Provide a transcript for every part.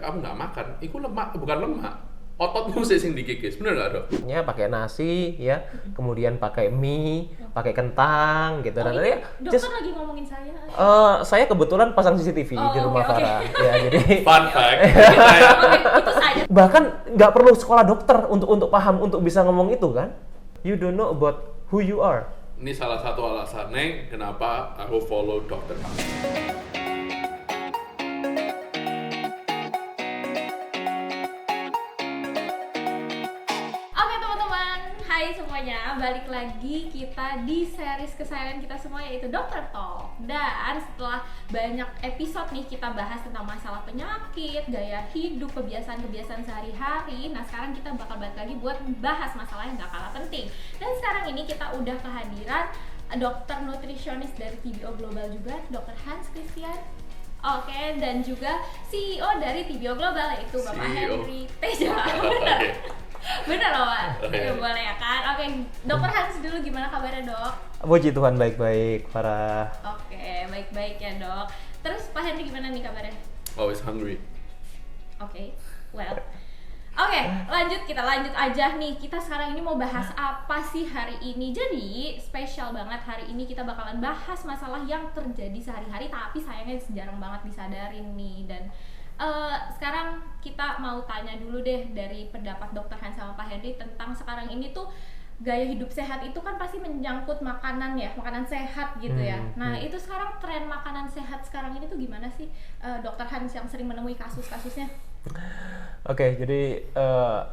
misalnya kamu nggak makan, itu lemak, bukan lemak. Ototmu sing dikikis, bener nggak dok? Ya pakai nasi ya, kemudian pakai mie, pakai kentang gitu. Dan ini ya, dokter lagi ngomongin saya. saya kebetulan pasang CCTV di rumah oke. Farah. Ya jadi Fun fact, kita ya. Oke, itu saja. bahkan nggak perlu sekolah dokter untuk paham untuk bisa ngomong itu kan. You don't know about who you are. Ini salah satu alasannya kenapa aku follow Dr. Hans. Oke teman-teman, hai semuanya, balik lagi kita di series kesayangan kita semua yaitu Dokter Talk. Dan setelah banyak episode nih kita bahas tentang masalah penyakit, gaya hidup, kebiasaan-kebiasaan sehari-hari. Nah sekarang kita bakal balik lagi buat bahas masalah yang gak kalah penting. Dan sekarang ini kita udah kehadiran dokter nutrisionis dari TBO Global juga, Dr. Hans Christian. Oke, dan juga CEO dari TBO Global yaitu Bapak CEO. Henry Teja. Bener loh Pak, boleh ya kan? Oke, Dokter Hans dulu gimana kabarnya dok? Puji Tuhan baik-baik Farah. Oke, baik-baik ya dok. Terus Pak Henry gimana nih kabarnya? Always hungry. Oke, well. Oke, kita lanjut aja nih. Kita sekarang ini mau bahas apa sih hari ini? Jadi spesial banget hari ini kita bakalan bahas masalah yang terjadi sehari-hari, tapi sayangnya jarang banget disadarin nih. Dan sekarang kita mau tanya dulu deh dari pendapat Dokter Hans sama Pak Henry tentang sekarang ini tuh gaya hidup sehat itu kan pasti menyangkut makanan ya, makanan sehat gitu ya. Nah itu sekarang tren makanan sehat sekarang ini tuh gimana sih Dokter Hans yang sering menemui kasus-kasusnya? Oke, jadi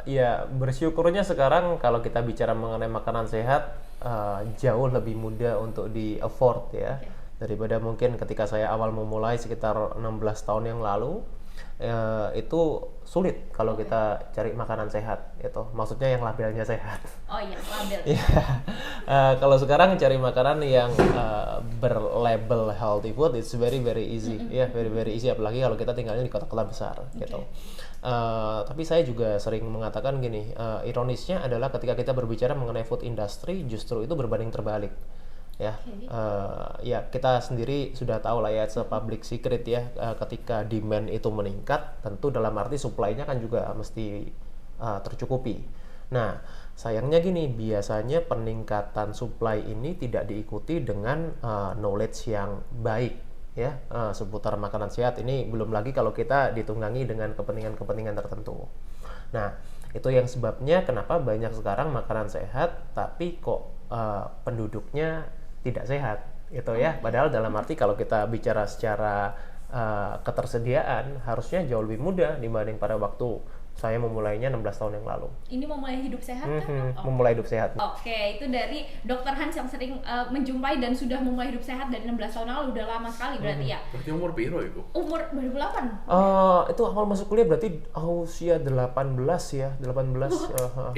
ya bersyukurnya sekarang kalau kita bicara mengenai makanan sehat jauh lebih mudah untuk di afford ya. Daripada mungkin ketika saya awal memulai sekitar 16 tahun yang lalu. Itu sulit kalau kita cari makanan sehat itu, maksudnya yang labelnya sehat. Oh iya, label. Kalau sekarang cari makanan yang berlabel healthy food it's very easy very easy, apalagi kalau kita tinggalnya di kota-kota besar gitu. Tapi saya juga sering mengatakan gini, ironisnya adalah ketika kita berbicara mengenai food industry justru itu berbanding terbalik. Ya, ya kita sendiri sudah tahu lah ya, it's a public secret ya, ketika demand itu meningkat tentu dalam arti supply-nya kan juga mesti tercukupi. Nah sayangnya gini, biasanya peningkatan supply ini tidak diikuti dengan knowledge yang baik ya seputar makanan sehat. Ini belum lagi kalau kita ditunggangi dengan kepentingan tertentu. Nah itu yang sebabnya kenapa banyak sekarang makanan sehat tapi kok penduduknya tidak sehat gitu ya. Padahal dalam arti kalau kita bicara secara ketersediaan harusnya jauh lebih mudah dibanding pada waktu saya memulainya 16 tahun yang lalu. Ini mau mulai hidup sehat kan? Memulai hidup sehat. Oke, itu dari Dokter Hans yang sering menjumpai dan sudah memulai hidup sehat dari 16 tahun lalu, udah lama sekali berarti ya. Berarti umur piro itu? Umur 2008. Itu awal masuk kuliah berarti usia 18 ya, 18 ya 18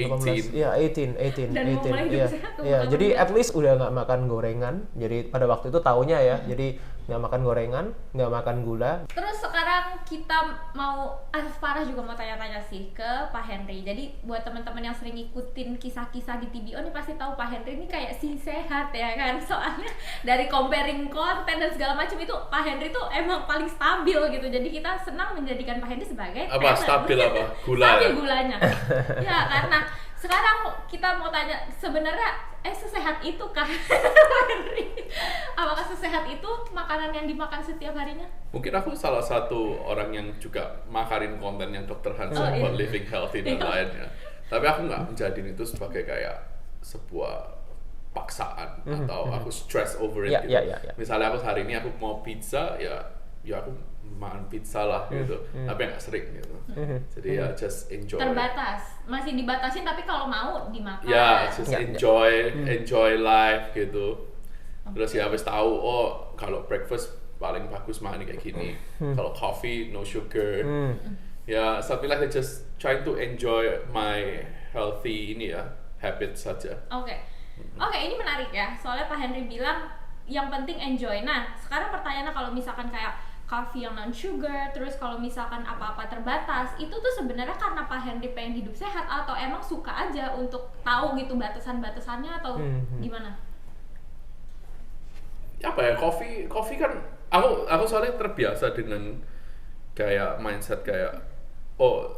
Dan memulai hidup ya. sehat tuh, Ya, bukan jadi bener. at least udah nggak makan gorengan. Jadi pada waktu itu taunya ya, jadi nggak makan gorengan, nggak makan gula. Terus sekarang kita mau, Farah juga mau tanya-tanya sih ke Pak Henry. Jadi buat teman-teman yang sering ngikutin kisah-kisah di TBO nih pasti tahu Pak Henry ini kayak si sehat ya kan. Soalnya dari comparing konten dan segala macam itu Pak Henry tuh emang paling stabil gitu. Jadi kita senang menjadikan Pak Henry sebagai Apa talent. stabil apa? Gula Stabil ya? gulanya. Ya karena sekarang kita mau tanya sebenarnya sesehat itu kah Pak Henry? Apakah sesehat itu makanan yang dimakan setiap harinya? Mungkin aku salah satu orang yang juga makarin konten yang Dr. Hans buat living healthy dan lainnya. Tapi aku nggak menjadiin itu sebagai kayak sebuah paksaan atau aku stress over it gitu. Misalnya aku hari ini aku mau pizza ya aku makan pizza lah gitu. Tapi nggak sering gitu. Jadi ya just enjoy. Terbatas, masih dibatasin tapi kalau mau dimakan. Ya, just enjoy life gitu. Terus ya habis tahu kalau breakfast paling bagus makan kayak gini. Kalau coffee no sugar. Ya, something like that, just trying to enjoy my healthy habit saja. Oke, ini menarik ya. Soalnya Pak Henry bilang yang penting enjoy. Nah, sekarang pertanyaannya kalau misalkan kayak coffee yang non sugar, terus kalau misalkan apa-apa terbatas, itu tuh sebenarnya karena Pak Henry pengen hidup sehat atau emang suka aja untuk tahu gitu batasan-batasannya atau gimana? Apa ya, coffee kan aku soalnya terbiasa dengan kayak mindset kayak oh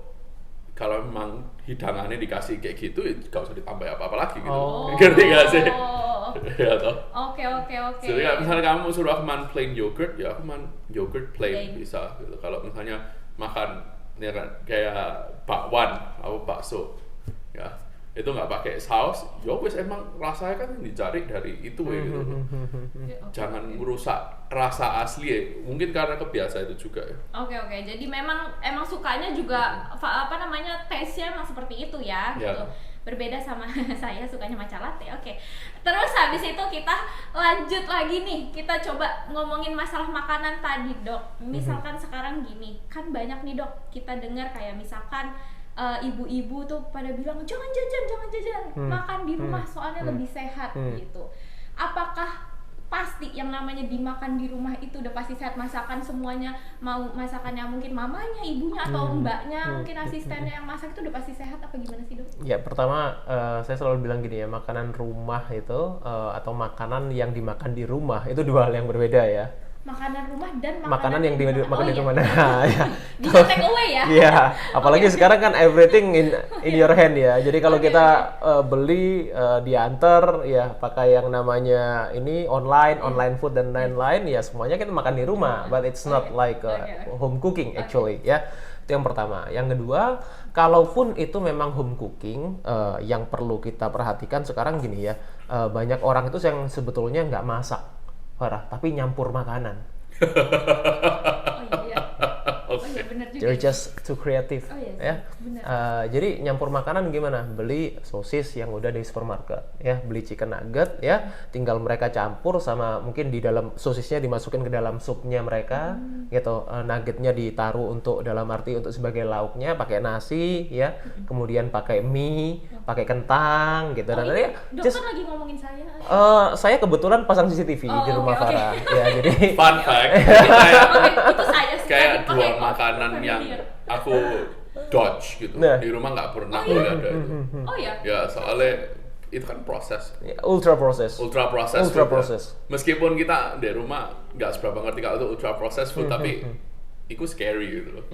kalau memang hidangannya dikasih kayak gitu, gak usah ditambah apa-apa lagi gitu. Ngerti gak sih? Ya toh. Oke. Jadi misalnya kamu suruh aku makan plain yogurt, ya aku makan yogurt plain bisa gitu. Kalau misalnya makan kayak bakwan atau bakso, ya itu nggak pakai saus, ya wes emang rasanya kan dicari dari itu gitu. Jangan merusak rasa asli ya. Mungkin karena kebiasaan itu juga ya. Oke. Jadi emang sukanya juga taste-nya emang seperti itu ya, gitu. Berbeda sama saya sukanya matcha latte. Oke. Terus habis itu kita lanjut lagi nih. Kita coba ngomongin masalah makanan tadi, Dok. Misalkan sekarang gini, kan banyak nih, Dok, kita dengar kayak misalkan ibu-ibu tuh pada bilang jangan jajan, makan di rumah soalnya lebih sehat gitu. Apakah pasti yang namanya dimakan di rumah itu udah pasti sehat? Masakan semuanya, mau masakannya mungkin mamanya, ibunya atau mbaknya, mungkin asistennya yang masak itu udah pasti sehat apa gimana sih, Dok? Ya, pertama saya selalu bilang gini ya, makanan rumah itu atau makanan yang dimakan di rumah itu dua hal yang berbeda ya. Makanan rumah dan makanan yang dimakan di rumah. Ya. Bisa take away ya? Iya, apalagi sekarang kan everything in your hand ya. Jadi kalau kita beli diantar ya pakai yang namanya ini online food dan lain-lain ya, semuanya kita makan di rumah, but it's not like home cooking actually ya. Itu yang pertama. Yang kedua, kalaupun itu memang home cooking, yang perlu kita perhatikan sekarang gini ya, banyak orang itu yang sebetulnya nggak masak, Farah, tapi nyampur makanan. Bener juga. They're just too creative, ya. Jadi nyampur makanan gimana? Beli sosis yang udah di supermarket, ya. Beli chicken nugget, ya. Tinggal mereka campur sama mungkin di dalam sosisnya dimasukin ke dalam supnya mereka, gitu. Nuggetnya ditaruh untuk dalam arti untuk sebagai lauknya, pakai nasi, ya. Kemudian pakai mie, pakai kentang, gitu. Dan ini dokter lagi ngomongin saya. Saya kebetulan pasang CCTV di rumah Farah, ya. Jadi fun fact, itu saya kayak dua makanan yang aku dodge gitu. Di rumah nggak pernah boleh ada itu. Oh ya? Ya soalnya itu kan proses. Ultra proses. Meskipun kita di rumah nggak seberapa ngerti kalau itu ultra processed food, tapi itu scary gitu loh.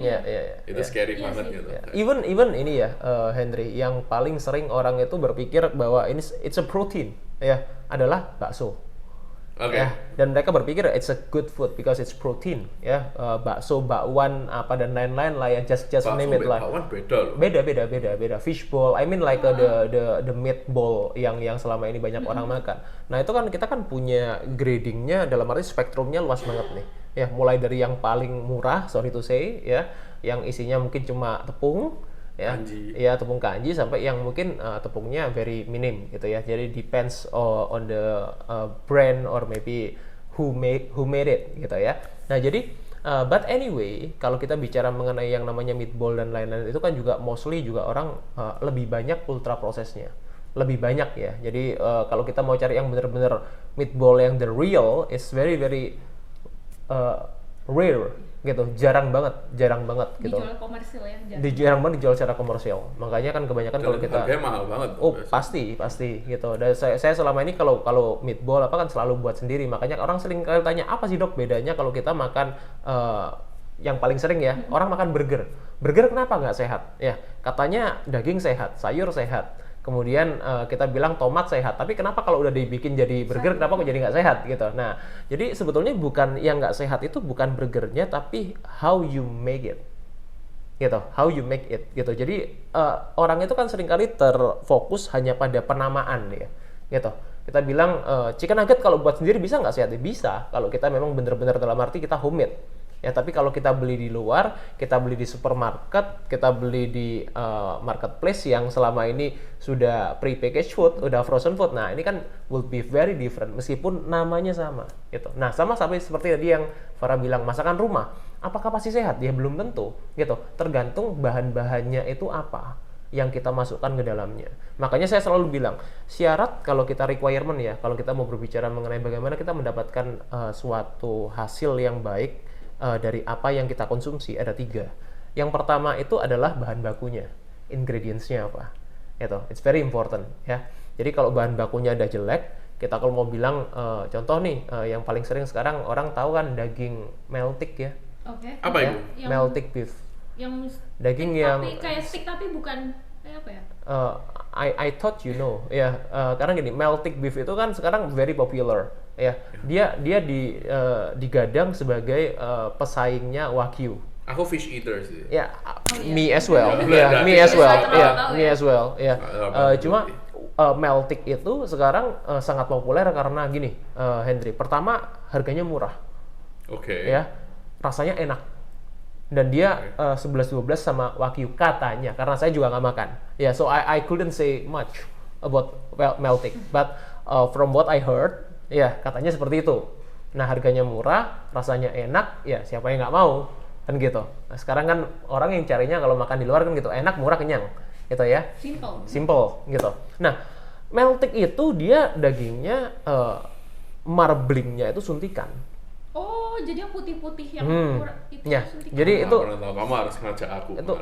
Itu scary banget gitu. Even ini ya, Henry, yang paling sering orang itu berpikir bahwa ini it's a protein, ya, adalah bakso. Ya, dan mereka berpikir it's a good food because it's protein, ya. Bakso, bakwan, apa dan lain-lain lah ya, just name it lah. Bakwan beda loh. Beda. Fish ball, I mean like the meat ball yang selama ini banyak orang makan. Nah itu kan kita kan punya gradingnya, dalam arti spektrumnya luas banget nih. Ya, mulai dari yang paling murah, sorry to say, ya, yang isinya mungkin cuma tepung. Ya, tepung kanji, sampai yang mungkin tepungnya very minim gitu ya. Jadi depends on the brand or maybe who made it gitu ya. Nah jadi but anyway, kalau kita bicara mengenai yang namanya meatball dan lain-lain, itu kan juga mostly juga orang lebih banyak ultra prosesnya, lebih banyak ya. Jadi kalau kita mau cari yang benar-benar meatball yang the real, is very rare gitu, jarang banget gitu. Dijual komersil ya? Jarang banget dijual secara komersial. Makanya kan kebanyakan kalau kita harganya mahal banget. Pasti gitu. Dan saya selama ini kalau meatball apa kan selalu buat sendiri. Makanya orang sering kali tanya, apa sih Dok bedanya kalau kita makan yang paling sering ya, orang makan burger. Burger kenapa nggak sehat? Ya, katanya daging sehat, sayur sehat. Kemudian kita bilang tomat sehat, tapi kenapa kalau udah dibikin jadi burger, kenapa kok jadi nggak sehat gitu? Nah, jadi sebetulnya bukan yang nggak sehat itu bukan burgernya, tapi how you make it, gitu. How you make it, gitu. Jadi orang itu kan seringkali terfokus hanya pada penamaan ya, gitu. Kita bilang chicken nugget kalau buat sendiri bisa nggak sehat? Bisa, kalau kita memang benar-benar dalam arti kita homemade. Ya, tapi kalau kita beli di luar, kita beli di supermarket, kita beli di marketplace yang selama ini sudah pre-packaged food, udah frozen food. Nah, ini kan will be very different meskipun namanya sama, gitu. Nah, sama seperti tadi yang Farah bilang, masakan rumah, apakah pasti sehat? Ya belum tentu, gitu. Tergantung bahan-bahannya itu apa yang kita masukkan ke dalamnya. Makanya saya selalu bilang, syarat kalau kita requirement ya, kalau kita mau berbicara mengenai bagaimana kita mendapatkan suatu hasil yang baik dari apa yang kita konsumsi, ada 3. Yang pertama itu adalah bahan bakunya, ingredients-nya apa, gitu. It's very important ya. Jadi kalau bahan bakunya ada jelek, kita kalau mau bilang contoh nih, yang paling sering sekarang orang tahu kan daging meltik ya. Oke. Apa itu? Meltik beef. Daging stick, yang tapi kayak steak tapi bukan kayak apa ya? I thought you know, ya. Karena gini, melted beef itu kan sekarang very popular, ya. Dia digadang sebagai pesaingnya Wagyu. Aku fish eater sih. Ya, iya. me as well, Ya, me as well, Saya ya, tahu me ya. as well, ya. Cuma Berarti. melted itu sekarang sangat populer karena gini, Henry. Pertama, harganya murah, Oke. ya. Rasanya enak. Dan dia 11-12 sama Wagyu katanya, karena saya juga nggak makan. Ya, so I couldn't say much about melting, but from what I heard, ya katanya seperti itu. Nah, harganya murah, rasanya enak, ya siapa yang nggak mau, kan gitu. Nah, sekarang kan orang yang carinya kalau makan di luar kan gitu, enak, murah, kenyang, gitu ya. Simple, gitu. Nah, melting itu dia dagingnya marblingnya itu suntikan. Oh, jadi yang putih-putih yang itu Ya, suntikan. jadi itu Kamu harus ngajak aku itu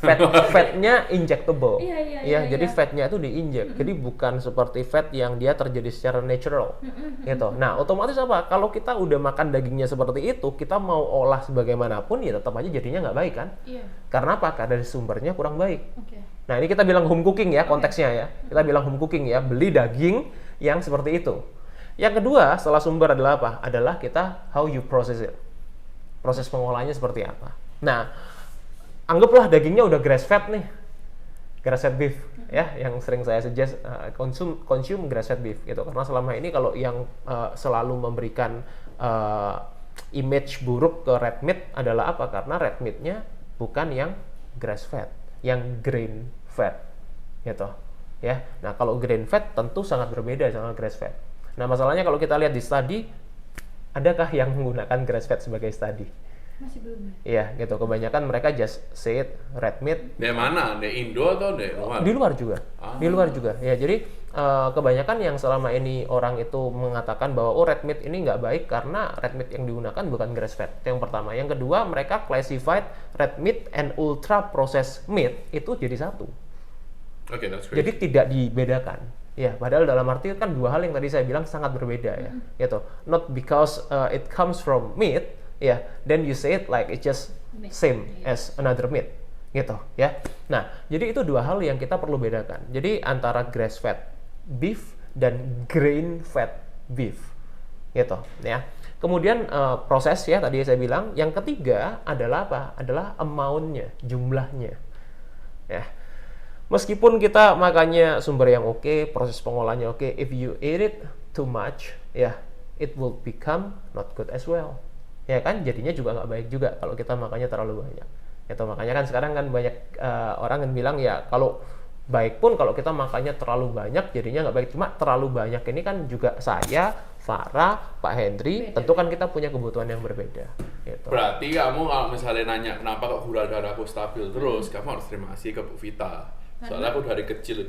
makan fatnya injectable. Iya, Jadi iya. fatnya itu diinjek. Jadi bukan seperti fat yang dia terjadi secara natural. Gitu. Nah, otomatis apa? Kalau kita udah makan dagingnya seperti itu, kita mau olah sebagaimanapun ya tetap aja jadinya nggak baik kan? Iya. Karena apa? Karena dari sumbernya kurang baik. Oke. Nah, ini kita bilang home cooking ya konteksnya ya. Kita bilang home cooking ya, beli daging yang seperti itu. Yang kedua, setelah sumber adalah apa? Adalah kita how you process it. Proses pengolahannya seperti apa. Nah, anggaplah dagingnya udah grass fed nih. Grass fed beef ya, yang sering saya suggest consume grass fed beef gitu. Karena selama ini kalau yang selalu memberikan image buruk ke red meat adalah apa? Karena red meat-nya bukan yang grass fed, yang grain fed gitu. Ya. Nah, kalau grain fed tentu sangat berbeda sama grass fed. Nah, masalahnya kalau kita lihat di study, adakah yang menggunakan grass fed sebagai study? Masih belum. Iya, gitu. Kebanyakan mereka just say it red meat. Di mana? Di Indo atau di luar? Di luar juga. Di luar juga. Ya, jadi kebanyakan yang selama ini orang itu mengatakan bahwa oh red meat ini nggak baik karena red meat yang digunakan bukan grass fed. Itu yang pertama. Yang kedua, mereka classified red meat and ultra processed meat itu jadi satu. Oke, that's great. Jadi tidak dibedakan. Ya, padahal dalam arti kan dua hal yang tadi saya bilang sangat berbeda ya. Gitu. Not because it comes from meat, ya, then you say it like it's just same as another meat. Gitu, ya. Nah, jadi itu dua hal yang kita perlu bedakan. Jadi antara grass fed beef dan grain fed beef. Gitu, ya. Kemudian proses ya tadi saya bilang, yang ketiga adalah apa? Adalah amount-nya, jumlahnya. Ya. Meskipun kita makannya sumber yang oke, proses pengolahannya oke, if you eat it too much, ya, it will become not good as well. Ya kan, jadinya juga nggak baik juga kalau kita makannya terlalu banyak. Itu makanya kan sekarang kan banyak orang yang bilang ya kalau baik pun kalau kita makannya terlalu banyak jadinya nggak baik. Cuma terlalu banyak ini kan juga saya, Farah, Pak Henry, tentu kan kita punya kebutuhan yang berbeda. Gitu. Berarti kamu kalau misalnya nanya kenapa kok gula darahku stabil terus, kamu harus terima kasih ke Bu Vita. Soalnya aku dari kecil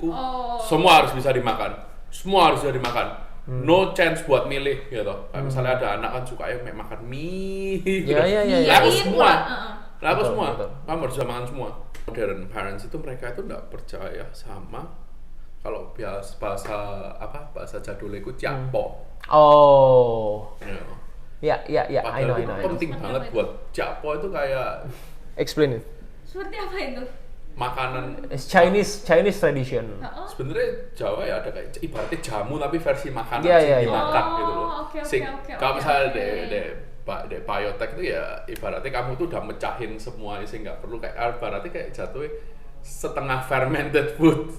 semua harus bisa dimakan, semua harus bisa dimakan. No chance buat milih gitu. Kayak misalnya ada anak kan sukanya makan mie. Ya. Aku semua. Aku Betul, semua. betul. Kamu harus bisa makan semua. Modern parents itu mereka itu nggak percaya sama kalau bahasa jadul itu japo. Oh. Ya. Ya, I know. Penting banget buat japo itu kayak Explain it. Seperti apa itu? makanan It's Chinese tradition. sebenarnya Jawa ya ada kayak ibaratnya jamu tapi versi makanan Iya, sih iya, iya. dimakan gitu loh. Oke. Kalau misalnya de biotek itu ya ibaratnya kamu tuh udah mecahin semua sih nggak perlu kayak ibaratnya kayak jatuhnya setengah fermented food.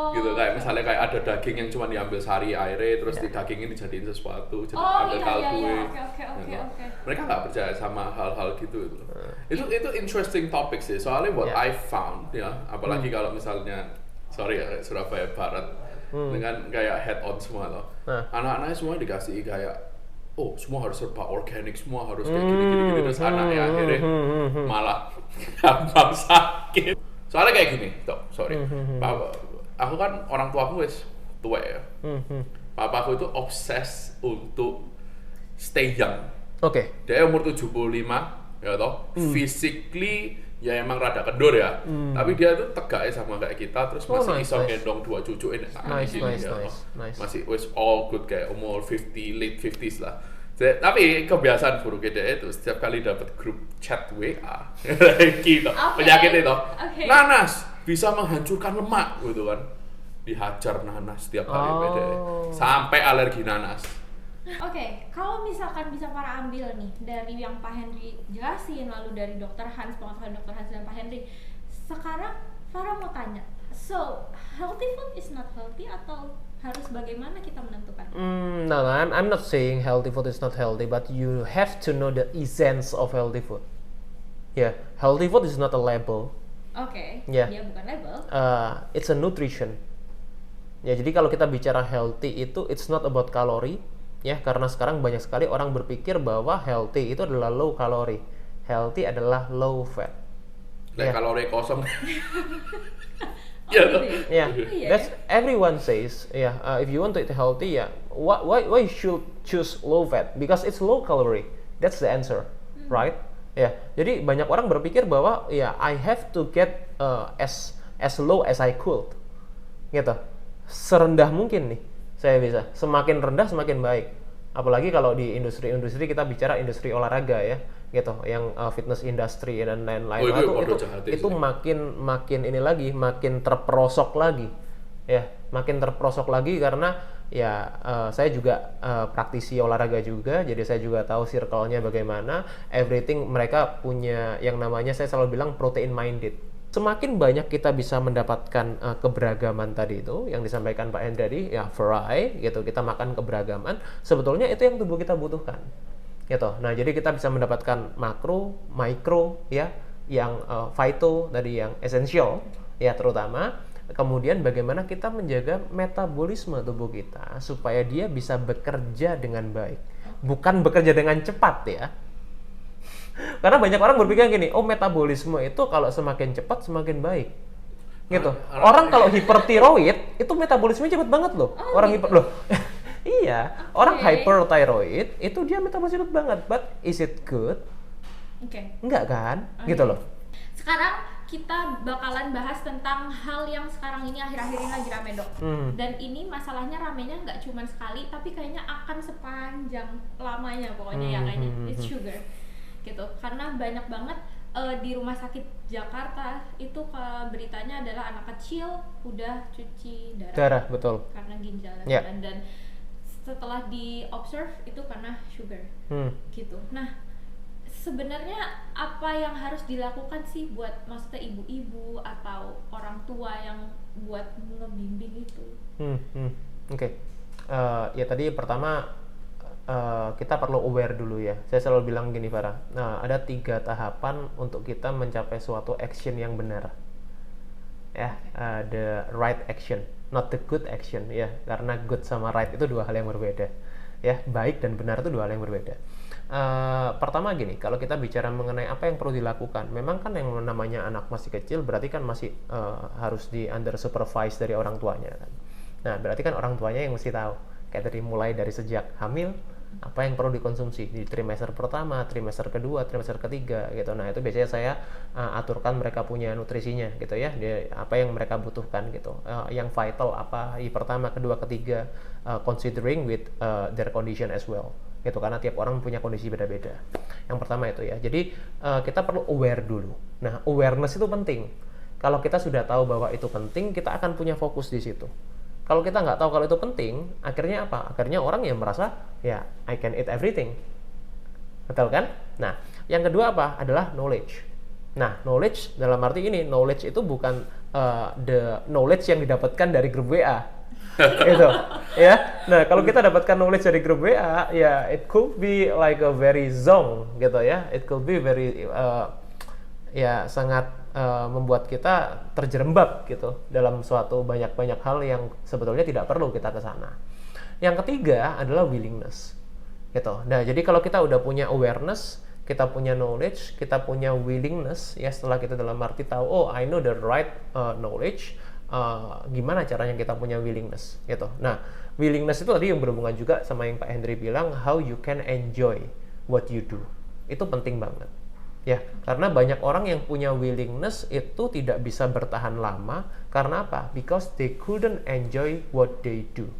Gitu kayak misalnya kayak ada daging yang cuma diambil sari airnya terus di dagingnya dijadiin sesuatu jadi ambil kaldu. Oke. Mereka nggak percaya sama hal-hal gitu itu interesting topic sih soalnya what I found ya apalagi kalau misalnya ya Surabaya Barat dengan kayak head on semua loh anak-anaknya semua dikasih kayak semua harus serba organik semua harus kayak gini terus anaknya akhirnya malah gampang sakit soalnya kayak gini aku kan orang tuaku wis tua ya. Papaku itu obses untuk stay young. Oke. Dia umur 75 ya toh. Physically ya emang rada kendor ya. Tapi dia tuh tegaknya sama kayak kita terus masih iso gendong dua cucu ini. Nice. Masih wis all good kayak umur 50 late 50s lah. Tapi kebiasaan buruknya dia itu setiap kali dapat grup chat WA gitu, Okay. penyakit itu, Okay. nanas bisa menghancurkan lemak gitu kan, dihajar nanas setiap kali beda, sampai alergi nanas. Oke, kalau misalkan bisa para ambil nih dari yang Pak Henry jelasin, lalu dari Dr. Hans, pengetahuan Dr. Hans dan Pak Henry, sekarang Farah mau tanya, so healthy food is not healthy atau harus bagaimana kita menentukan? No, I'm not saying healthy food is not healthy, but you have to know the essence of healthy food. Yeah, healthy food is not a label. Oke, Yeah. dia bukan label. It's a nutrition. Ya, jadi kalau kita bicara healthy itu, it's not about kalori. Ya, karena sekarang banyak sekali orang berpikir bahwa healthy itu adalah low kalori. Healthy adalah low fat. Like Yeah. kalori kosong. Oh, gitu ya? Yeah, Iya. that's everyone says. Yeah, if you want to eat healthy, yeah, why should choose low fat? Because it's low calorie. That's the answer, right? Ya, jadi banyak orang berpikir bahwa ya I have to get as low as I could, gitu. Serendah mungkin nih saya bisa. Semakin rendah semakin baik. Apalagi kalau di industri kita bicara industri olahraga ya, gitu, yang fitness industry dan lain-lain. Itu makin ini lagi, makin terperosok lagi, ya, makin terperosok lagi karena ya saya juga praktisi olahraga juga, jadi saya juga tahu circle-nya bagaimana. Everything mereka punya yang namanya, saya selalu bilang protein minded. Semakin banyak kita bisa mendapatkan keberagaman tadi itu yang disampaikan Pak Hendry, ya variety gitu, kita makan keberagaman, sebetulnya itu yang tubuh kita butuhkan, gitu. Nah, jadi kita bisa mendapatkan makro, mikro, ya, yang phyto tadi, yang essential, ya terutama. Kemudian bagaimana kita menjaga metabolisme tubuh kita supaya dia bisa bekerja dengan baik, bukan bekerja dengan cepat ya. Karena banyak orang berpikir gini, oh metabolisme itu kalau semakin cepat semakin baik, gitu. Orang kalau hipertiroid itu metabolismenya cepat banget loh. Orang hiper loh. Iya, orang hyperthyroid itu dia metabolisme cepat banget. But is it good? Enggak kan? Gitu loh. Sekarang kita bakalan bahas tentang hal yang sekarang ini akhir-akhir ini lagi rame, Dok. Dan ini masalahnya ramenya nggak cuma sekali, tapi kayaknya akan sepanjang lamanya pokoknya ya, kayaknya it's sugar. Gitu. Karena banyak banget di rumah sakit Jakarta itu beritanya adalah anak kecil udah cuci darah betul, karena ginjal dan setelah di observe itu karena sugar, gitu. Nah, sebenarnya apa yang harus dilakukan sih buat maksudnya ibu-ibu atau orang tua yang buat ngebimbing itu? Oke. Ya tadi pertama kita perlu aware dulu ya. Saya selalu bilang gini, Farah. Nah, ada 3 tahapan untuk kita mencapai suatu action yang benar. Ya, the right action, not the good action ya. Karena good sama right itu 2 hal yang berbeda. Ya, baik dan benar itu 2 hal yang berbeda. Pertama gini, kalau kita bicara mengenai apa yang perlu dilakukan, memang kan yang namanya anak masih kecil berarti kan masih harus di under supervise dari orang tuanya kan. Nah, berarti kan orang tuanya yang mesti tahu. Kayak dari mulai dari sejak hamil, apa yang perlu dikonsumsi di trimester pertama, trimester kedua, trimester ketiga gitu. Nah, itu biasanya saya aturkan mereka punya nutrisinya gitu ya, apa yang mereka butuhkan gitu, yang vital apa di pertama, kedua, ketiga, considering with their condition as well gitu, karena tiap orang punya kondisi beda-beda. Yang pertama itu ya, jadi kita perlu aware dulu. Nah, awareness itu penting. Kalau kita sudah tahu bahwa itu penting, kita akan punya fokus di situ. Kalau kita nggak tahu kalau itu penting, akhirnya apa? Akhirnya orang yang merasa, ya, I can eat everything. Betul kan? Nah, yang kedua apa? Adalah knowledge. Nah, knowledge dalam arti ini, knowledge itu bukan the knowledge yang didapatkan dari grup WA. Gitu, ya. Nah, kalau kita dapatkan knowledge dari grup WA, ya, it could be like a very zong, gitu ya. It could be very, ya, sangat membuat kita terjerembab gitu dalam suatu banyak hal yang sebetulnya tidak perlu kita ke sana. Yang ketiga adalah willingness gitu. Nah, jadi kalau kita udah punya awareness, kita punya knowledge, kita punya willingness ya, setelah kita dalam arti tahu, oh I know the right knowledge, gimana caranya kita punya willingness gitu. Nah, willingness itu tadi yang berhubungan juga sama yang Pak Hendry bilang, how you can enjoy what you do. Itu penting banget. Ya, karena banyak orang yang punya willingness itu tidak bisa bertahan lama. Karena apa? Because they couldn't enjoy what they do.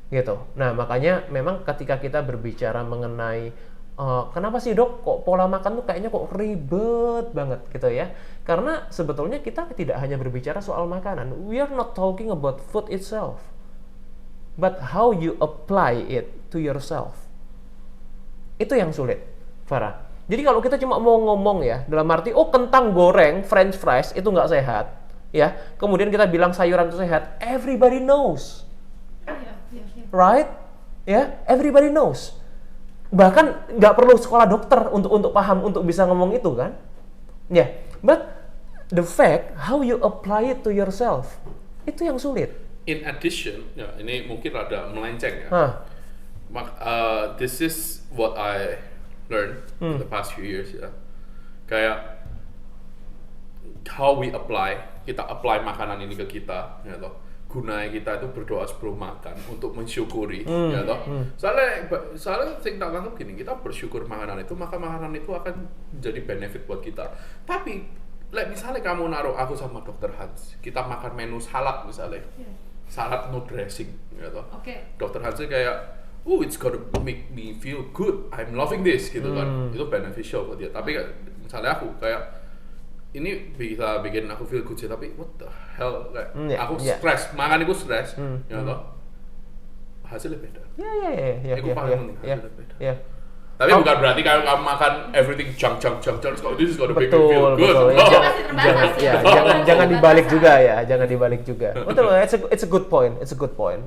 gitu. Nah makanya memang ketika kita berbicara mengenai kenapa sih dok kok pola makan tuh kayaknya kok ribet banget gitu ya, karena sebetulnya kita tidak hanya berbicara soal makanan. We are not talking about food itself, but how you apply it to yourself. Itu yang sulit, Farah. Jadi kalau kita cuma mau ngomong ya dalam arti kentang goreng french fries itu nggak sehat ya, kemudian kita bilang sayuran itu sehat, everybody knows. Right? Ya, everybody knows. Bahkan nggak perlu sekolah dokter untuk paham, untuk bisa ngomong itu kan? Ya, but the fact how you apply it to yourself itu yang sulit. In addition, ya ini mungkin rada melenceng ya. This is what I learned in the past few years ya. Kayak how we kita apply makanan ini ke kita, ya toh. Gunanya kita itu berdoa sebelum makan untuk mensyukuri, ya toh. Soalnya think tak langsung gini, kita bersyukur makanan itu, maka makanan itu akan menjadi benefit buat kita. Tapi, misalnya kamu naruh aku sama Dr. Hans, kita makan menu salad misalnya, salad no dressing, ya toh. Dr. Hans kayak, it's gonna make me feel good, I'm loving this, gitu kan. Itu beneficial buat dia. Tapi misalnya aku kayak ini bisa bikin aku feel good sih, tapi what the hell, kayak aku stress, makan itu stress, ya toh, hasilnya beda. Aku paham nih, hasilnya beda. Tapi bukan berarti kalau kamu makan everything junk, this is gonna make you feel good. Jangan dibalik juga ya, jangan dibalik juga. Betul, it's a good point.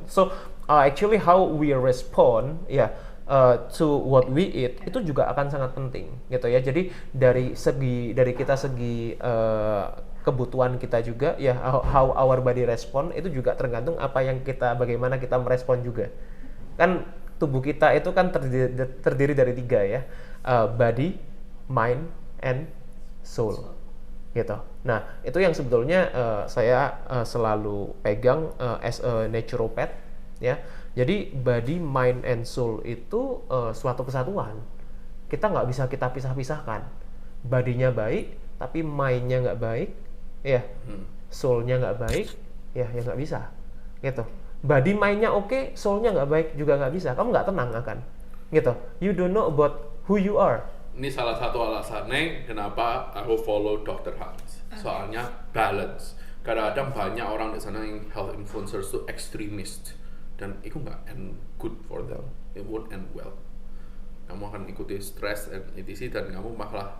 So actually how we respond, to what we eat itu juga akan sangat penting gitu ya. Jadi dari segi kebutuhan kita juga ya, how our body respond itu juga tergantung bagaimana kita merespon juga. Kan tubuh kita itu kan terdiri dari 3 ya, body, mind, and soul gitu. Nah itu yang sebetulnya saya selalu pegang as a naturopath ya. Jadi body, mind, and soul itu suatu kesatuan. Kita nggak bisa kita pisah-pisahkan. Badinya baik, tapi mind-nya nggak baik, ya, soul-nya nggak baik, ya nggak bisa, gitu. Body, mind-nya oke, soul-nya nggak baik juga nggak bisa. Kamu nggak tenang akan, gitu. You don't know about who you are. Ini salah satu alasannya kenapa aku follow Dr. Hans. Soalnya balance. Kadang-kadang banyak orang di sana yang health influencers itu extremist. Dan itu nggak end good for them, it won't end well. Kamu akan ikuti stress and etc. dan kamu malah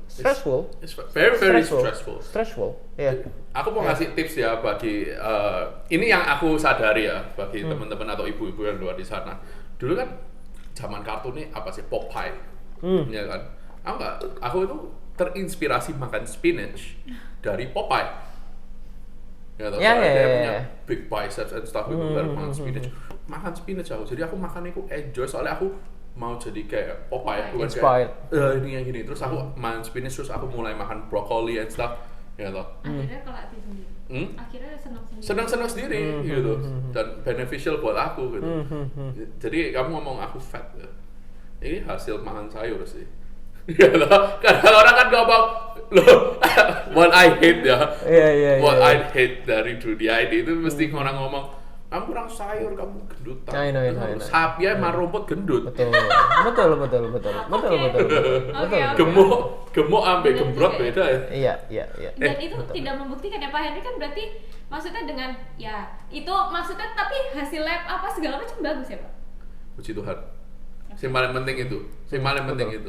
stressful. It's very stressful. Yeah. Aku mau ngasih tips ya bagi ini yang aku sadari ya bagi teman-teman atau ibu-ibu yang luar di sana. Dulu kan zaman kartunnya apa sih, Popeye, ya kan? Aku itu terinspirasi makan spinach dari Popeye. Dia punya big biceps and stuff, makan spinach aku. Jadi aku makan itu enjoy, soalnya aku mau jadi kayak Popeye, bukan kayak ini yang gini. Terus aku makan spinach, terus aku mulai makan broccoli and stuff, ya toh. Akhirnya kelatih sendiri. Akhirnya senang sendiri gitu, dan beneficial buat aku gitu. Jadi kamu ngomong aku fat, ini hasil makan sayur sih. Ya loh, kadang orang kan ngomong loh, what I hate what I hate dari dunia ini itu mesti orang ngomong kamu kurang sayur, kamu gendutan. Sapi aja makan rumput gendut. Betul. Gemuk sampai gembrot beda ya. Iya. Dan itu tidak membuktikan ya Pak Henry, kan berarti maksudnya dengan ya itu maksudnya, tapi hasil lab apa segala macam bagus ya Pak. Puji Tuhan. Yang paling penting itu.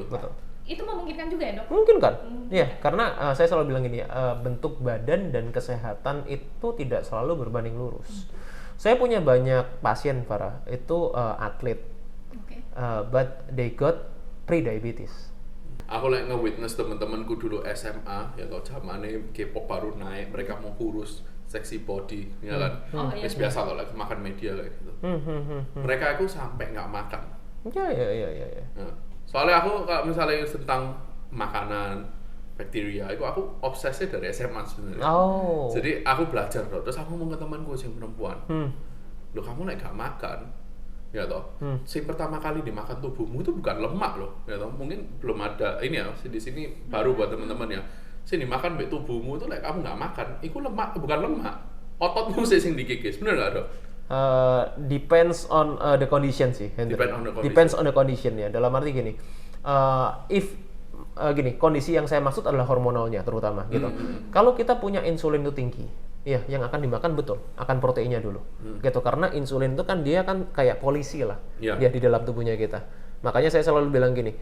Betul. Itu memungkinkan juga ya dok? Memungkinkan, iya, karena saya selalu bilang gini, bentuk badan dan kesehatan itu tidak selalu berbanding lurus. Saya punya banyak pasien, Farah, itu atlet, but they got pre-diabetes. Aku nge-witness teman-temanku dulu SMA, ya kalau zamannya K-pop baru naik, mereka mau kurus, sexy body, ya kan? Biasa kalau lagi makan media kayak gitu. Mereka itu sampai nggak makan. Iya. Soalnya aku kalau misalnya tentang makanan, bakteria, aku obsesnya dari SMA sebenarnya. Jadi aku belajar loh, terus aku ngomong ke temanku yang perempuan, loh kamu gak makan, ya toh. Yang pertama kali dimakan tubuhmu itu bukan lemak loh, ya toh. Mungkin belum ada ini ya, di sini baru buat teman-teman ya. Sini makan tubuhmu itu kamu gak makan, itu lemak, bukan lemak. Ototmu sih yang dikikis, bener gak dok? Depends on the condition sih, Hendrik. Depends on the condition ya. Dalam arti gini, kondisi yang saya maksud adalah hormonalnya terutama gitu. Kalau kita punya insulin itu tinggi, ya yang akan dimakan betul akan proteinnya dulu, gitu. Karena insulin itu kan dia kan kayak polisi lah, dia di dalam tubuhnya kita. Makanya saya selalu bilang gini,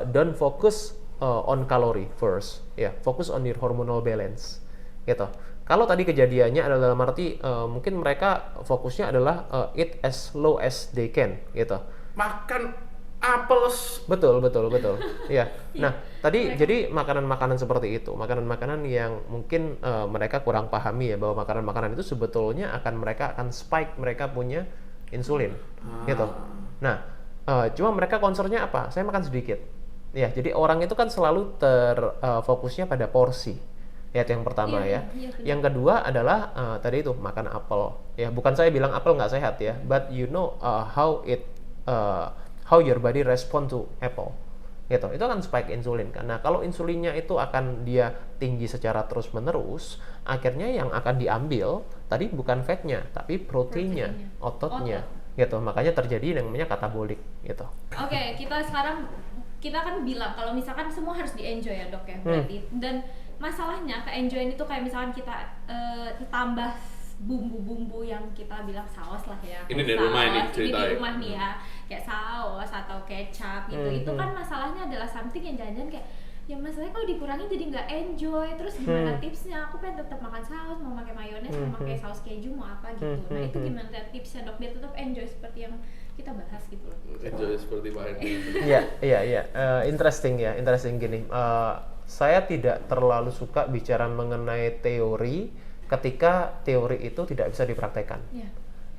don't focus on calorie first, ya, fokus on your hormonal balance, gitu. Kalau tadi kejadiannya adalah dalam arti mungkin mereka fokusnya adalah eat as low as they can, gitu. Makan apel. Betul. Ya. Nah, tadi jadi makanan-makanan seperti itu, makanan-makanan yang mungkin mereka kurang pahami ya bahwa makanan-makanan itu sebetulnya mereka akan spike mereka punya insulin, gitu. Nah, cuma mereka concernnya apa? Saya makan sedikit. Ya, jadi orang itu kan selalu terfokusnya pada porsi. Ya, itu yang pertama ya. Yang kedua adalah tadi itu makan apel. Ya, bukan saya bilang apel nggak sehat ya, but you know how your body respond to apple. Gitu. Itu akan spike insulin kan. Nah, kalau insulinnya itu akan dia tinggi secara terus-menerus, akhirnya yang akan diambil tadi bukan fatnya, tapi proteinnya, ototnya. Gitu. Makanya terjadi yang namanya katabolik gitu. Oke, kita kan bilang kalau misalkan semua harus di-enjoy ya, Dok ya. Berarti dan masalahnya ke-enjoyin itu kayak misalkan kita tambah bumbu-bumbu yang kita bilang saus lah ya. Ini di rumah ini cerita. Ini di rumah nih ya, kayak saus atau kecap gitu. Itu kan masalahnya adalah something yang jangan-jangan kayak ya masalahnya kalau dikurangin jadi nggak enjoy. Terus gimana tipsnya? Aku pengen tetap makan saus, mau pakai mayones, mau pakai saus keju, mau apa gitu. Nah itu gimana tipsnya, Dok, biar tetap enjoy seperti yang kita bahas gitu loh. Enjoy seperti bahan. Iya. Interesting gini. Saya tidak terlalu suka bicara mengenai teori ketika teori itu tidak bisa dipraktekkan.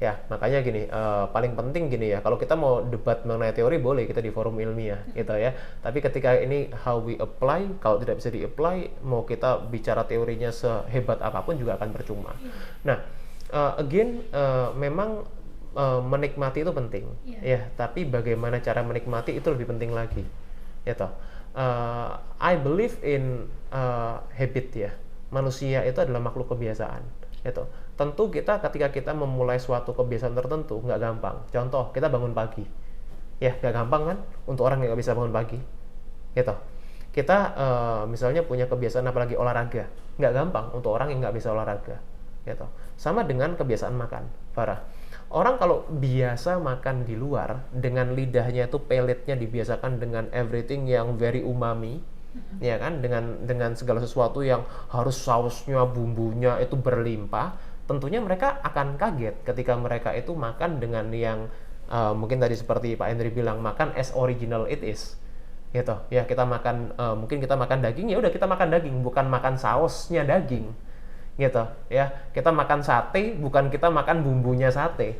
Ya, makanya gini, paling penting gini ya, kalau kita mau debat mengenai teori boleh kita di forum ilmiah gitu ya. Tapi ketika ini how we apply, kalau tidak bisa di-apply, mau kita bicara teorinya sehebat apapun juga akan percuma. Nah, memang menikmati itu penting, ya. Tapi bagaimana cara menikmati itu lebih penting lagi, gitu. I believe in habit ya. Manusia itu adalah makhluk kebiasaan, gitu. Tentu ketika kita memulai suatu kebiasaan tertentu nggak gampang. Contoh, kita bangun pagi, ya nggak gampang kan untuk orang yang nggak bisa bangun pagi, gitu. Kita misalnya punya kebiasaan apalagi olahraga, nggak gampang untuk orang yang nggak bisa olahraga, gitu. Sama dengan kebiasaan makan, Farah. Orang kalau biasa makan di luar dengan lidahnya itu pelletnya dibiasakan dengan everything yang very umami, ya kan, dengan segala sesuatu yang harus sausnya, bumbunya itu berlimpah, tentunya mereka akan kaget ketika mereka itu makan dengan yang mungkin tadi seperti Pak Henry bilang, makan as original it is, gitu. Ya, kita makan mungkin kita makan daging, ya udah kita makan daging, bukan makan sausnya daging, gitu ya. Kita makan sate, bukan kita makan bumbunya sate,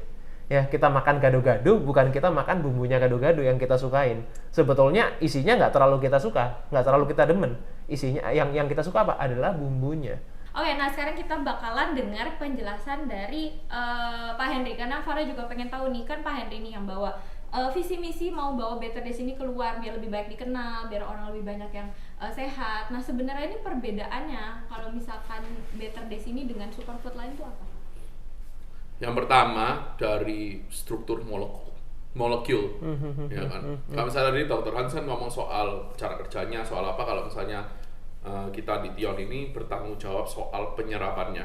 ya. Kita makan gado-gado, bukan kita makan bumbunya gado-gado yang kita sukain. Sebetulnya isinya nggak terlalu kita suka, nggak terlalu kita demen. Isinya yang kita suka apa adalah bumbunya. Oke, nah sekarang kita bakalan dengar penjelasan dari Pak Henry, karena Farah juga pengen tahu nih, kan Pak Henry nih yang bawa visi misi mau bawa Better Days ini keluar biar lebih baik dikenal, biar orang lebih banyak yang sehat. Nah sebenarnya ini perbedaannya kalau misalkan Better Days ini dengan superfood lain itu apa? Yang pertama dari struktur molekul, ya kan. Kalau misalnya tadi Dr. Hans ngomong soal cara kerjanya, soal apa, kalau misalnya kita di Tion ini bertanggung jawab soal penyerapannya,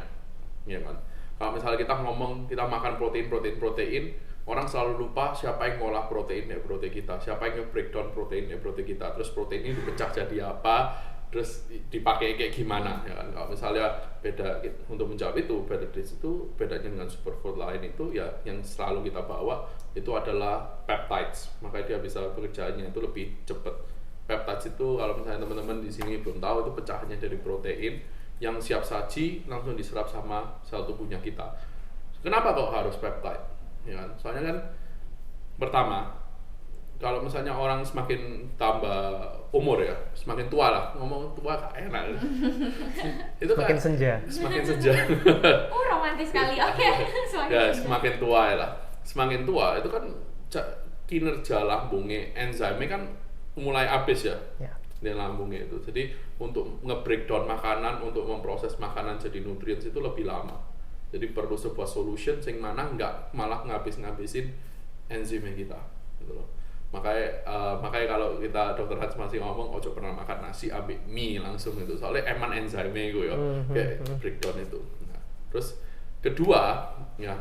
ya kan. Kalau misalnya kita ngomong kita makan protein, orang selalu lupa siapa yang ngolah protein kita, siapa yang nge-breakdown protein kita, terus protein ini dipecah jadi apa, terus dipakai kayak gimana, ya kan. Kalau misalnya beda untuk menjawab itu, Better Days itu bedanya dengan superfood lain itu ya yang selalu kita bawa itu adalah peptides, makanya dia bisa pekerjaannya itu lebih cepat. Peptides itu kalau misalnya teman-teman di sini belum tahu, itu pecahannya dari protein yang siap saji langsung diserap sama sel tubuhnya kita. Kenapa kok harus peptide? Ya kan? Soalnya kan pertama, kalau misalnya orang semakin tambah umur ya, semakin tua lah, ngomong tua enak. Itu semakin senja. Romantis sekali. Oke. Ya, semakin tua ya lah. Semakin tua itu kan kinerja lambungnya, enzimnya kan mulai habis ya. Di lambungnya itu. Jadi untuk nge-breakdown makanan, untuk memproses makanan jadi nutrients itu lebih lama. Jadi perlu sebuah solution sing mana nggak malah ngabisin enzimnya kita gitu loh. Makanya kalau kita dokter Hans masih ngomong ojo pernah makan nasi ambil mie langsung itu, soalnya eman enzimnya gue ya kayak breakdown itu. Nah, terus kedua ya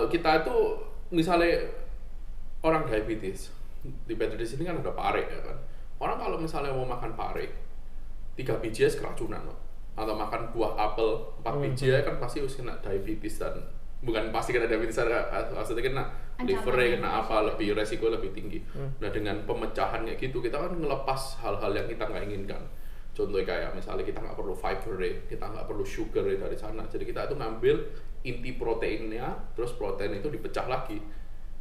kita itu misalnya orang diabetes, di Better Days ini kan ada pare ya kan. Orang kalau misalnya mau makan pare 3 biji keracunan loh. Atau makan buah apel 4 biji kan pasti harus kena diabetes, dan bukan pasti kena diabetes, maksudnya kena liver, kena apa, lebih resiko lebih tinggi. Nah dengan pemecahan kayak gitu kita kan ngelepas hal-hal yang kita nggak inginkan. Contohnya kayak misalnya kita nggak perlu fiber, kita nggak perlu sugar dari sana. Jadi kita itu ngambil inti proteinnya, terus protein itu dipecah lagi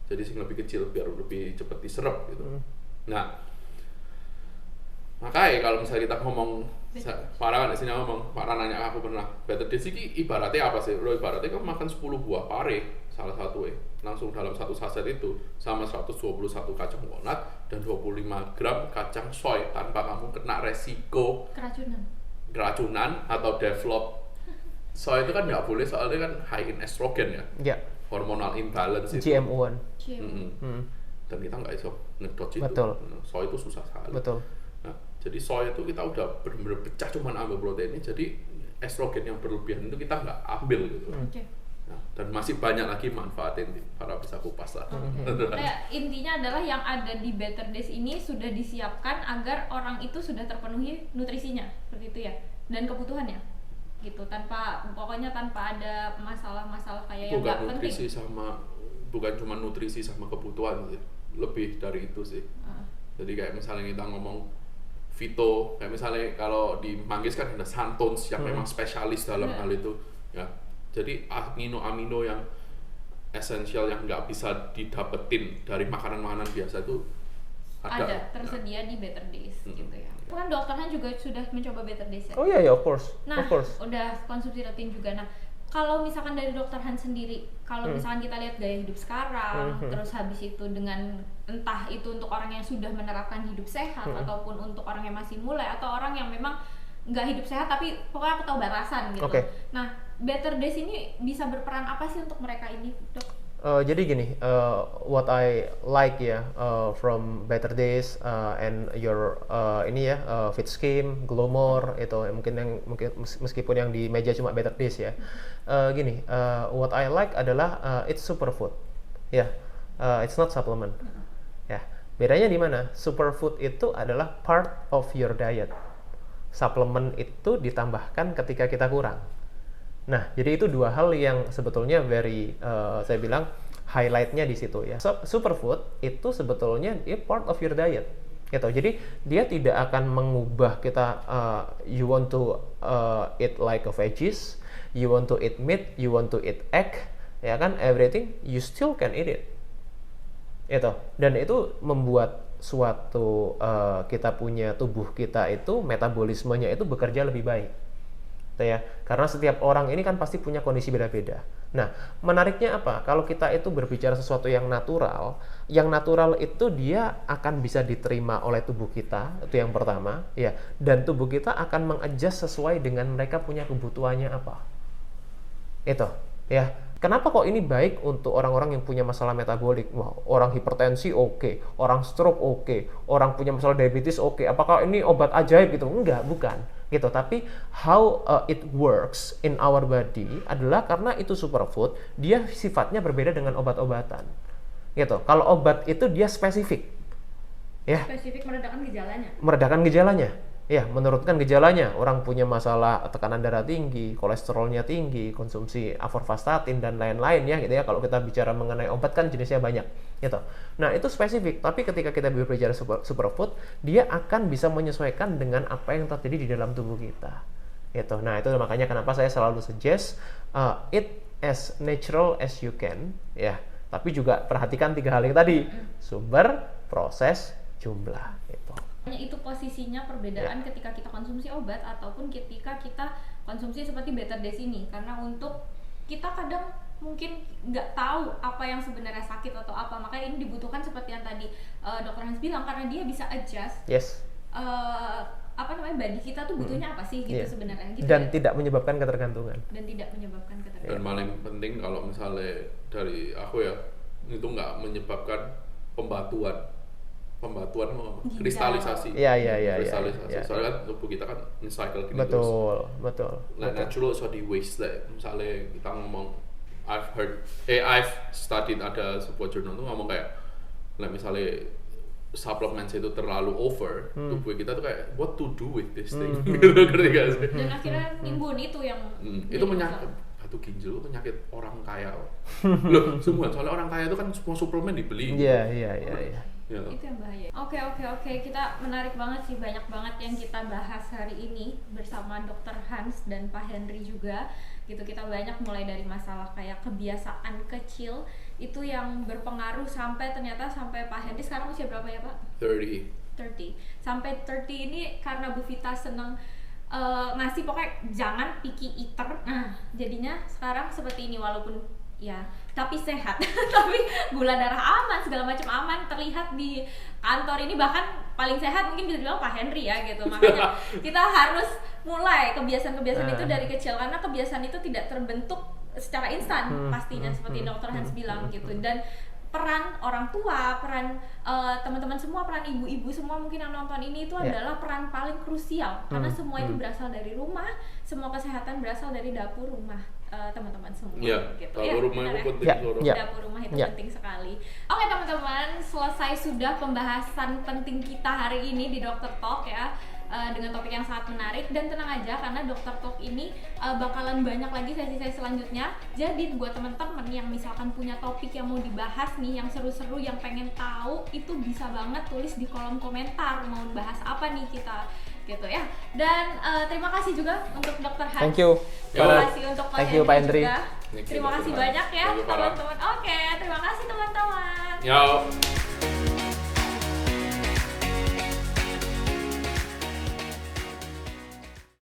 jadi sing lebih kecil biar lebih cepat diserap gitu. Nah makanya kalau misalnya kita ngomong, Farah kan di sini ngomong, Farah nanya aku pernah, Better Days ini ibaratnya apa sih? Lo ibaratnya kan makan 10 buah pare salah satu langsung dalam satu saset itu sama 121 kacang walnut dan 25 gram kacang soy tanpa kamu kena resiko keracunan atau develop. Soy itu kan nggak boleh soalnya kan high in estrogen ya. Hormonal imbalance itu. GMO-an. Dan kita nggak iso ngedot itu. Betul. Soy itu susah sekali. Betul. Nah, jadi soy itu kita udah benar-benar pecah cuman ambil proteinnya, jadi estrogen yang berlebihan itu kita nggak ambil gitu. Nah, dan masih banyak lagi manfaatnya, para bisa kupas lah. Kayak intinya adalah yang ada di Better Days ini sudah disiapkan agar orang itu sudah terpenuhi nutrisinya, seperti itu ya, dan kebutuhannya gitu, pokoknya tanpa ada masalah-masalah kayak yang nggak penting. Bukan cuma nutrisi sama kebutuhan sih, lebih dari itu sih. Jadi kayak misalnya kita ngomong Vito, kayak misalnya kalau di Manggis kan ada Santones yang memang spesialis dalam hal itu ya. Jadi amino yang esensial yang nggak bisa didapetin dari makanan-makanan biasa itu ada tersedia di Better Days gitu ya. Kan dokternya juga sudah mencoba Better Days ya? Oh iya, of course. Nah, udah konsumsi rutin juga. Nah, kalau misalkan dari dokter Hans sendiri, kalau misalkan kita lihat gaya hidup sekarang, terus habis itu dengan entah itu untuk orang yang sudah menerapkan hidup sehat ataupun untuk orang yang masih mulai atau orang yang memang nggak hidup sehat tapi pokoknya aku tahu batasan gitu. Nah, Better Days ini bisa berperan apa sih untuk mereka ini, dok? Jadi gini, what I like from Better Days and your Fit Scheme, Glow More itu mungkin meskipun yang di meja cuma Better Days ya. What I like adalah it's superfood, it's not supplement. Bedanya di mana? Superfood itu adalah part of your diet. Suplemen itu ditambahkan ketika kita kurang. Nah, jadi itu dua hal yang sebetulnya saya bilang highlight-nya di situ ya. Superfood itu sebetulnya dia part of your diet, gitu. Jadi dia tidak akan mengubah kita. You want to eat like a veggies, you want to eat meat, you want to eat egg, ya kan? Everything you still can eat it. Itu. Dan itu membuat suatu kita punya tubuh kita itu metabolismenya itu bekerja lebih baik. Ya, karena setiap orang ini kan pasti punya kondisi beda-beda. Nah, menariknya apa? Kalau kita itu berbicara sesuatu yang natural itu dia akan bisa diterima oleh tubuh kita, itu yang pertama, ya. Dan tubuh kita akan mengadjust sesuai dengan mereka punya kebutuhannya apa. Itu, ya. Kenapa kok ini baik untuk orang-orang yang punya masalah metabolik? Wah, orang hipertensi oke, orang stroke oke, orang punya masalah diabetes oke. Apakah ini obat ajaib gitu? Enggak, bukan. Gitu. Tapi how it works in our body adalah karena itu superfood, dia sifatnya berbeda dengan obat-obatan. Gitu. Kalau obat itu dia spesifik. Ya. Spesifik meredakan gejalanya. Meredakan gejalanya. Ya, menurunkan gejalanya. Orang punya masalah tekanan darah tinggi, kolesterolnya tinggi, konsumsi atorvastatin dan lain-lain ya, gitu ya. Kalau kita bicara mengenai obat kan jenisnya banyak, gitu. Nah, itu spesifik. Tapi ketika kita berbicara superfood, dia akan bisa menyesuaikan dengan apa yang terjadi di dalam tubuh kita. Gitu. Nah, itu makanya kenapa saya selalu suggest eat as natural as you can, ya. Tapi juga perhatikan 3 hal yang tadi: sumber, proses, jumlah, gitu. Itu posisinya perbedaan ketika kita konsumsi obat ataupun ketika kita konsumsi seperti Better Days ini, karena untuk kita kadang mungkin nggak tahu apa yang sebenarnya sakit atau apa, makanya ini dibutuhkan seperti yang tadi Dr. Hans bilang, karena dia bisa adjust apa namanya body kita tuh butuhnya apa sih gitu sebenarnya gitu. Dan tidak menyebabkan ketergantungan. Dan paling penting kalau misalnya dari aku ya, itu nggak menyebabkan pembatuan kristalisasi. Iya. Soalnya kan tubuh kita kan recycle gini Betul. Nah, natural so di waste that misalnya kita ngomong I've studied ada sebuah jurnal tuh ngomong kayak misalnya supplements itu terlalu over, tubuh kita tuh kayak what to do with this thing gitu, ngerti gak sih? Dan akhirnya nimbun itu yang itu penyakit batu ginjal itu penyakit orang kaya loh semua, soalnya orang kaya itu kan semua suplemen dibeli. Iya. Ya. Itu yang bahaya. Oke, kita menarik banget sih, banyak banget yang kita bahas hari ini bersama Dr. Hans dan Pak Henry juga gitu. Kita banyak mulai dari masalah kayak kebiasaan kecil itu yang berpengaruh sampai Pak Henry sekarang usia berapa ya Pak? 30. Sampai 30 ini karena Bu Vita seneng ngasih pokoknya jangan picky eater. Nah, jadinya sekarang seperti ini walaupun ya tapi sehat tapi gula darah aman, segala macam aman, terlihat di kantor ini bahkan paling sehat mungkin bisa dibilang Pak Henry ya gitu. Makanya kita harus mulai kebiasaan-kebiasaan itu dari kecil karena kebiasaan itu tidak terbentuk secara instan pastinya seperti Dr. Hans bilang gitu. Dan peran orang tua, peran teman-teman semua, peran ibu-ibu semua mungkin yang nonton ini itu adalah peran paling krusial karena semua itu berasal dari rumah, semua kesehatan berasal dari dapur rumah teman-teman semua gitu. Dapur rumah itu penting. Dapur rumah itu penting sekali. Oke teman-teman, selesai sudah pembahasan penting kita hari ini di Dokter Talk ya. Dengan topik yang sangat menarik, dan tenang aja karena Dokter Talk ini bakalan banyak lagi sesi-sesi selanjutnya. Jadi buat teman-teman yang misalkan punya topik yang mau dibahas nih, yang seru-seru, yang pengen tahu, itu bisa banget tulis di kolom komentar mau bahas apa nih kita gitu ya. Dan terima kasih juga untuk Dr. Hans. Thank you. Terima kasih untuk Pak Henry juga. Terima Terima kasih banyak ya teman-teman. Oke, terima kasih teman-teman. Yo.